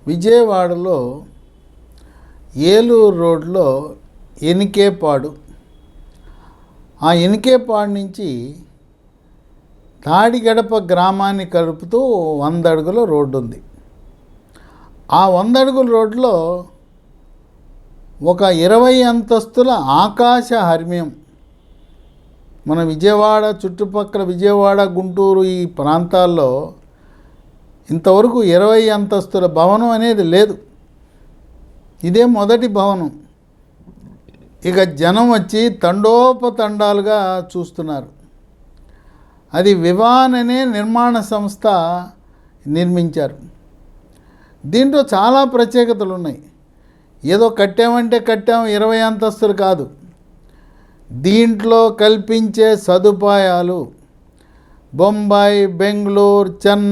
విజయవాడలో ఏలూరు రోడ్లో ఎనికేపాడు, ఆ ఎనికేపాడు నుంచి తాడిగడప గ్రామాన్ని కలుపుతూ 100 అడుగుల రోడ్డు ఉంది. ఆ 100 అడుగుల రోడ్లో ఒక 20 అంతస్తుల ఆకాశ హర్మ్యం. మన విజయవాడ చుట్టుపక్కల విజయవాడ, గుంటూరు ఈ ప్రాంతాల్లో ఇంతవరకు 20 అంతస్తుల భవనం అనేది లేదు. ఇదే మొదటి భవనం. ఇక జనం వచ్చి తండోపతండాలుగా చూస్తున్నారు. అది వివాన్ అనే నిర్మాణ సంస్థ నిర్మించారు. దీంట్లో చాలా ప్రత్యేకతలు ఉన్నాయి. ఏదో కట్టామంటే కట్టాము, 20 అంతస్తులు కాదు. దీంట్లో కల్పించే సదుపాయాలు బొంబాయి, బెంగళూరు, చెన్నై